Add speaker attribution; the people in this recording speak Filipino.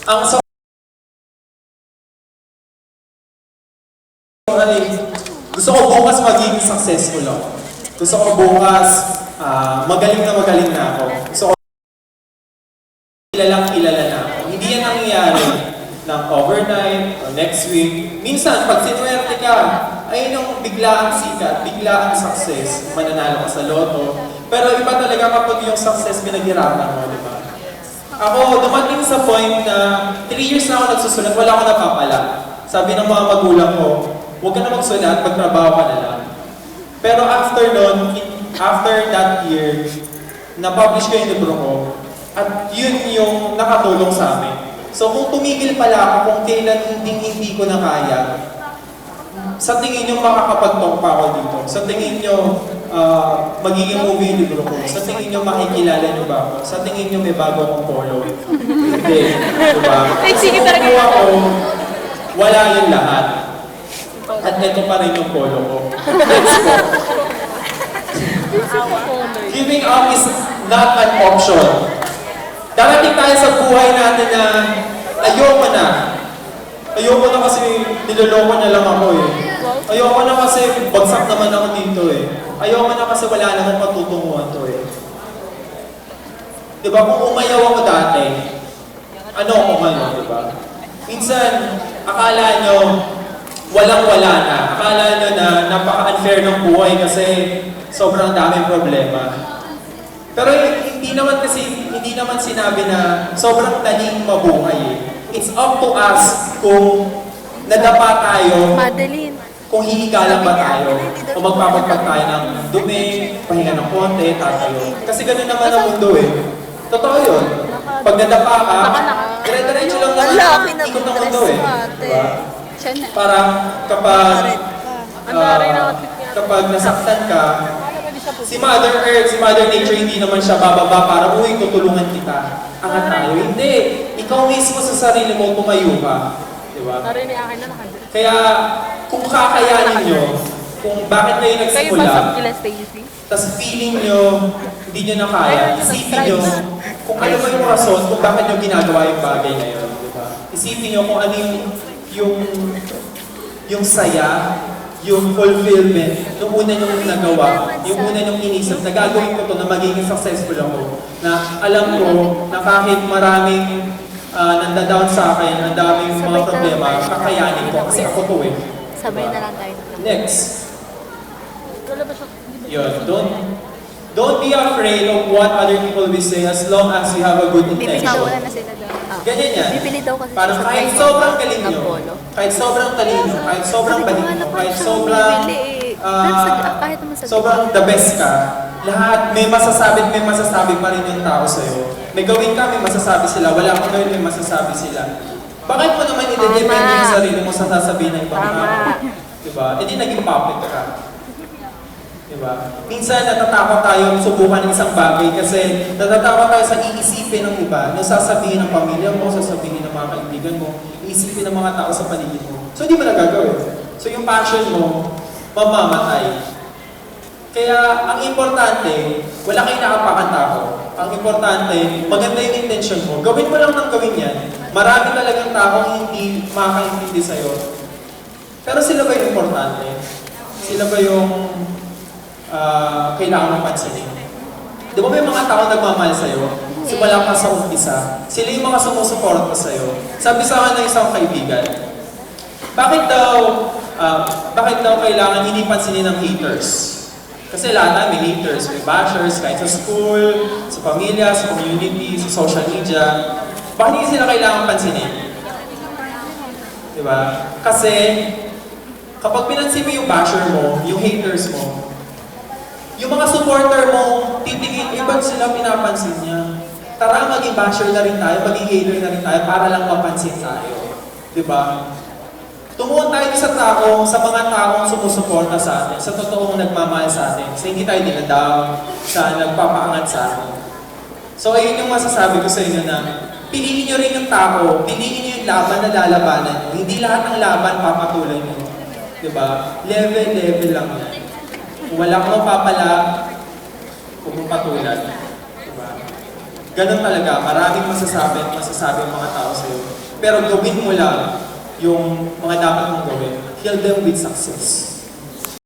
Speaker 1: Ang sa gusto ko bukas magiging successful ako. Gusto ko bukas magaling na ako. Gusto ko kilala na ako. Hindi yan nangyayari ng overnight o next week. Minsan, pag sinuwerte ka, ayun yung biglaang sikat, biglaang success, mananalo ka sa loto. Pero iba talaga kapag yung success pinaghirapan mo, di ba? Ako, dumating sa point na 3 years na ako nagsusulat, wala akong napapala. Sabi ng mga magulang ko, huwag ka na magsulat, magtrabaho ka na lang. Pero after that year, na-publish ko yung libro ko, at yun yung nakatulong sa amin. So kung tumigil pala ako, kung kailan hindi ko na kaya, sa tingin nyo makakapagtong pa ako dito. Sa tingin nyo, magiging movie yung libro ko. Sa tingin nyo makikilala nyo ba ako? Sa tingin nyo may bago akong polo? Hindi. Diba? Kasi kung ako, wala yung lahat. At ito pa rin yung polo ko. Let's go. Giving up is not an option. Darating tayo sa buhay natin na ayoko na. Ayoko na kasi niloloko niya lang ako eh. Ayoko na kasi bagsak naman ako dito eh. Ayoko na kasi wala namang patutunguhan to eh. Diba kung umayaw ako dati, ano ako ngayon, diba? Minsan, akala nyo walang-wala na. Akala nyo na napaka-unfair ng buhay kasi sobrang daming problema. Pero hindi naman sinabi na sobrang daling mabuhay eh. It's up to us kung nadapa tayo, kung hihigalang ba tayo, o magpapagpag tayo ng dumi, pahinga ng konti, tatayo. Kasi ganun naman ang mundo eh. Totoo yun. Pag nadapa ka, dire-diretso lang naman ikot ng mundo eh. Diba? Parang kapag nasaktan ka, si Mother Earth, si Mother Nature, hindi naman siya bababa para, uy, tutulungan kita. Angat tayo. Hindi. Ikaw mismo sa sarili mo, tumayo ka. Diba? Kaya, kung kakayanin nyo, kung bakit kayo nagsimula, tapos feeling nyo, hindi nyo na kaya, isipin nyo, kung ano ba yung rason, kung bakit nyo ginagawa yung bagay ngayon. Diba? Isipin nyo kung ano yung saya, yung fulfillment, nung una nyung nagawa, yung una nyung inisip, na gagawin ko to na magiging successful ako. Na alam ko na kahit maraming nandadown sa akin, ang daming mga problema, kakayanin ko kasi ako to eh.
Speaker 2: Sabay na lang tayo.
Speaker 1: Next. Yun, don't be afraid of what other people will say as long as you have a good intention.
Speaker 2: Wala na sila doon.
Speaker 1: Ganyan yan.
Speaker 2: Bibili daw kasi
Speaker 1: parang kahit sobrang galing nyo, kahit sobrang talino, kahit sobrang galing nyo, kahit sobrang the best ka, lahat may masasabi pa rin yung tao sa'yo. May gawin ka, may masasabi sila. Wala kang gawin, may masasabi sila. Bakit mo naman i-depende yung sarili mo sa sasabihin ng ibang tao? Diba? E di naging public ka. Diba? Minsan natatakot tayo subukan ng isang bagay kasi natatakot tayo sa iisipin ng iba, na sasabihin ng pamilya mo, sasabihin ng mga kaibigan mo, iisipin ng mga tao sa paligid mo. So hindi mo nagagawin. So yung passion mo, mamamatay. Kaya ang importante, wala kayong nakapakan tao. Ang importante, maganda yung intention mo. Gawin mo lang ng gawin yan. Marami talagang taong hindi makakaintindi sa'yo. Pero sila ba yung importante? Sila ba yung kailangan mong pansinin? Di ba may mga tao nagmamahal sa'yo? Simula pa sa umpisa. Sila yung mga sumusuporta sa'yo. Sabi sa akin ng isang kaibigan, bakit daw kailangan hindi pansinin ng haters? Kasi lahat na may haters, may bashers, kahit sa school, sa pamilya, sa community, sa social media. Bakit hindi sila kailangan pansinin? Diba? Kasi kapag pinansin mo yung basher mo, yung haters mo, yung mga supporter mo, titigil, ba't sila pinapansin niya? Tara, maging basher na rin tayo, maging hater na rin tayo para lang mapansin tayo. Diba? Tumuon tayo sa mga taong sumusuporta sa atin, sa totoong nagmamahal sa atin, sa hindi tayo dinadaw, sa nagpapaangat sa atin. So ayun yung masasabi ko sa inyo na piliin nyo rin yung tao, piliin nyo yung laban na lalabanan nyo. Hindi lahat ng laban papatuloy nyo. Diba? Level lang yan. Kung wala kang mapapala, huwag mong patulan. Diba? Ganun talaga, maraming masasabi ang mga tao sa'yo. pero gawin mo lang yung mga dapat mong gawin. Heal them with success.